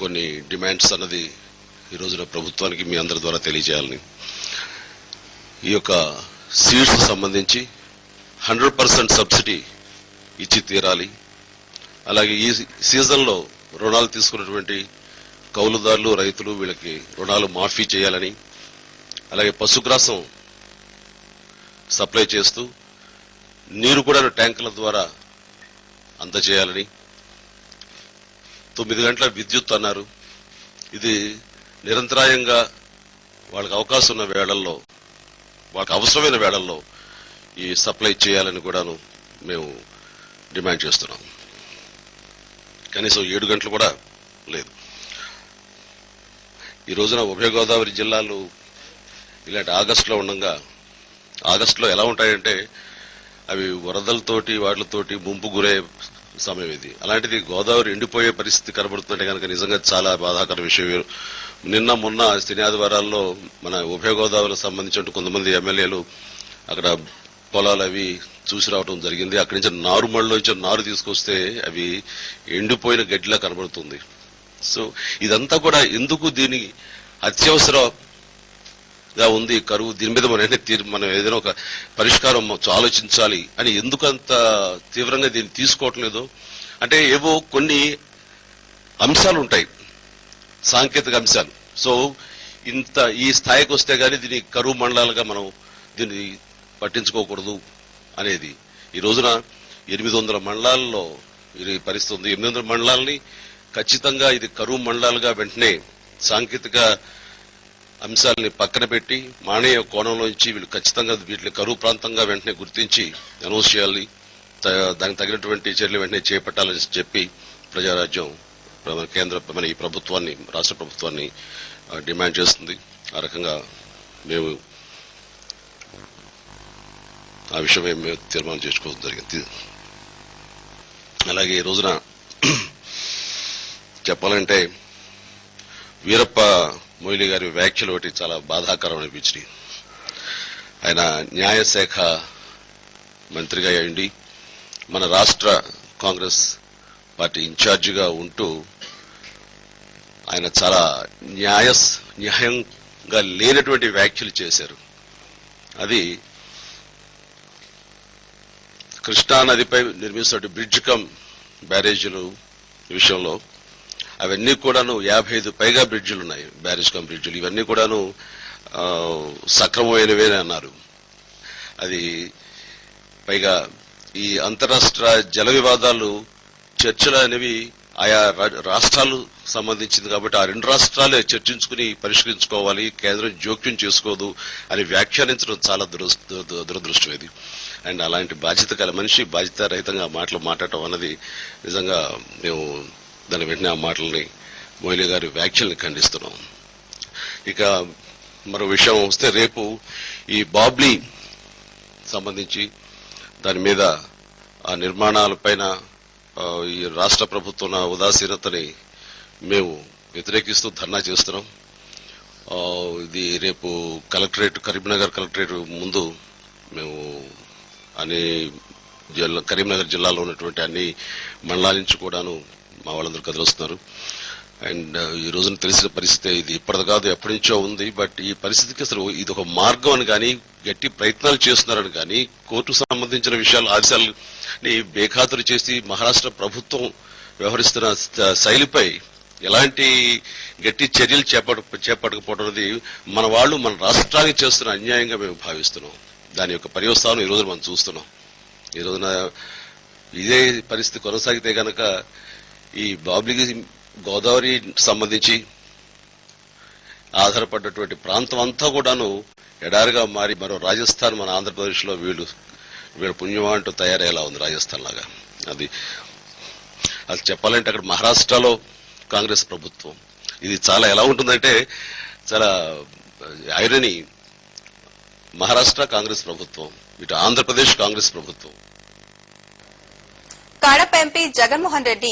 కొన్ని డిమాండ్స్ అన్నది ఈ రోజున ప్రభుత్వానికి మీ అందరి ద్వారా తెలియజేయాలని, ఈ యొక్క సీడ్స్ సంబంధించి 100% సబ్సిడీ ఇచ్చి తీరాలి. అలాగే ఈ సీజన్లో రుణాలు తీసుకున్నటువంటి కౌలుదారులు, రైతులు వీళ్ళకి రుణాలు మాఫీ చేయాలని, అలాగే పశుగ్రాసం సప్లై చేస్తూ నీరు కూడా ట్యాంకుల ద్వారా అందజేయాలని, 9 గంటల విద్యుత్ అన్నారు. ఇది నిరంతరాయంగా వాళ్ళకి అవకాశం ఉన్న వేళల్లో, వాళ్ళకి అవసరమైన వేళల్లో ఈ సప్లై చేయాలని కూడాను మేము డిమాండ్ చేస్తున్నాం. కనీసం 7 గంటలు కూడా లేదు. ఈ రోజున ఉభయ గోదావరి జిల్లాలు ఇలాంటి ఆగస్టులో ఉండగా, ఆగస్టులో ఎలా ఉంటాయంటే అవి వరదలతోటి వాటితోటి ముంపు గురే సమయం ఇది. అలాంటిది గోదావరి ఎండిపోయే పరిస్థితి కనబడుతుంటే కనుక నిజంగా చాలా బాధాకర విషయం. నిన్న మొన్న శని ఆదివారాల్లో మన ఉభయ గోదావరికి సంబంధించిన కొంతమంది ఎమ్మెల్యేలు అక్కడ పొలాలు అవి చూసి రావడం జరిగింది. అక్కడి నుంచి నారుమళ్ళలో నుంచి నారు తీసుకొస్తే అవి ఎండిపోయిన గడ్డిలా కనబడుతుంది. సో ఇదంతా కూడా ఎందుకు, దీని అత్యవసరంగా ఉంది కరువు, దీని మీద మనం ఏదైనా ఒక పరిష్కారం ఆలోచించాలి అని ఎందుకు అంత తీవ్రంగా దీన్ని తీసుకోవటం లేదు అంటే, ఏవో కొన్ని అంశాలు ఉంటాయి, సాంకేతిక అంశాలు. సో ఇంత ఈ స్థాయికి వస్తే గానీ దీని కరువు మండలాలుగా మనం దీన్ని పట్టించుకోకూడదు అనేది. ఈ రోజున 800 మండలాల్లో ఇది పరిస్థితి ఉంది. 800 మండలాలని ఖచ్చితంగా ఇది కరువు మండలాలుగా వెంటనే సాంకేతిక అంశాలని పక్కన పెట్టి మానవీయ కోణంలోంచి వీళ్ళు ఖచ్చితంగా వీటిని కరువు ప్రాంతంగా వెంటనే గుర్తించి అనౌన్స్ చేయాలి, దానికి తగినటువంటి చర్యలు వెంటనే చేపట్టాలని చెప్పి ప్రజారాజ్యం మన ఈ ప్రభుత్వాన్ని, రాష్ట్ర ప్రభుత్వాన్ని డిమాండ్ చేస్తుంది. ఆ రకంగా మేము ఆ విషయమే మేము తీర్మానం చేసుకోవడం జరిగింది. అలాగే ఈ రోజున చెప్పాలంటే వీరప్ప మొయిలీ గారి వ్యాఖ్యలు ఒకటి చాలా బాధాకరం అనిపించినాయి. ఆయన న్యాయశాఖ మంత్రిగా అయ్యండి, మన రాష్ట్ర కాంగ్రెస్ పార్టీ ఇన్ఛార్జిగా ఉంటూ ఆయన చాలా న్యాయంగా లేనటువంటి వ్యాఖ్యలు చేశారు. అది కృష్ణానదిపై నిర్మిస్తున్న బ్రిడ్జ్ కమ్ బ్యారేజీలు విషయంలో అవన్నీ కూడాను 55 పైగా బ్రిడ్జిలు ఉన్నాయి, బ్యారేజ్ కమ్ బ్రిడ్జిలు. ఇవన్నీ కూడాను సక్రమమైనవే అన్నారు. అది పైగా ఈ అంతరాష్ట్ర జల వివాదాలు చర్చలు అనేవి ఆయా రాష్ట్రాలు సంబంధించింది కాబట్టి ఆ 2 రాష్ట్రాలే చర్చించుకుని పరిష్కరించుకోవాలి, కేంద్రం జోక్యం చేసుకోదు అని వ్యాఖ్యానించడం చాలా దురదృష్టం ఇది. అండ్ అలాంటి బాధ్యత మనిషి బాధ్యత రహితంగా మాటలు మాట్లాడటం అన్నది నిజంగా మేము దాని వెంటనే ఆ మాటల్ని, మొయిలీ గారి వ్యాఖ్యల్ని ఖండిస్తున్నాం. ఇక మరో విషయం వస్తే, రేపు ఈ బాబ్లీ సంబంధించి దాని మీద ఆ నిర్మాణాలపైన ఈ రాష్ట్ర ప్రభుత్వం ఉదాసీనతని మేము వ్యతిరేకిస్తూ ధర్నా చేస్తున్నాం. ఇది రేపు కరీంనగర్ కలెక్టరేట్ ముందు మేము కరీంనగర్ జిల్లాలో ఉన్నటువంటి అన్ని మండలాల నుంచి కూడాను మా వాళ్ళందరూ కదిలొస్తున్నారు. అండ్ ఈ రోజున తెలిసిన పరిస్థితి ఇది ఇప్పటిది కాదు, ఎప్పటి నుంచో ఉంది. బట్ ఈ పరిస్థితికి అసలు ఇది ఒక మార్గం అని కానీ, గట్టి ప్రయత్నాలు చేస్తున్నారని కానీ, కోర్టుకు సంబంధించిన ఆదేశాలని బేఖాతరు చేసి మహారాష్ట్ర ప్రభుత్వం వ్యవహరిస్తున్న శైలిపై ఎలాంటి గట్టి చర్యలు చేపట్టకపోవడం అనేది మన వాళ్ళు మన రాష్ట్రానికి చేస్తున్న అన్యాయంగా మేము భావిస్తున్నాం. దాని యొక్క పర్యవసానం ఈ రోజున మనం చూస్తున్నాం. ఈ రోజున ఇదే పరిస్థితి కొనసాగితే గనక ఈ బాబ్లీకి గోదావరి సంబంధించి ఆధారపడ్డటువంటి ప్రాంతం అంతా కూడాను ఎడారిగా మారి మరో రాజస్థాన్ మన ఆంధ్రప్రదేశ్ లో వీళ్ళు పుణ్యమా అంటూ తయారయ్యేలా ఉంది, రాజస్థాన్ లాగా. అది చెప్పాలంటే అక్కడ మహారాష్ట్రలో కాంగ్రెస్ ప్రభుత్వం, ఇది చాలా ఎలా ఉంటుందంటే చాలా ఐరనీ. మహారాష్ట్ర కాంగ్రెస్ ప్రభుత్వం, ఇటు ఆంధ్రప్రదేశ్ కాంగ్రెస్ ప్రభుత్వం. కడప ఎంపీ జగన్మోహన్ రెడ్డి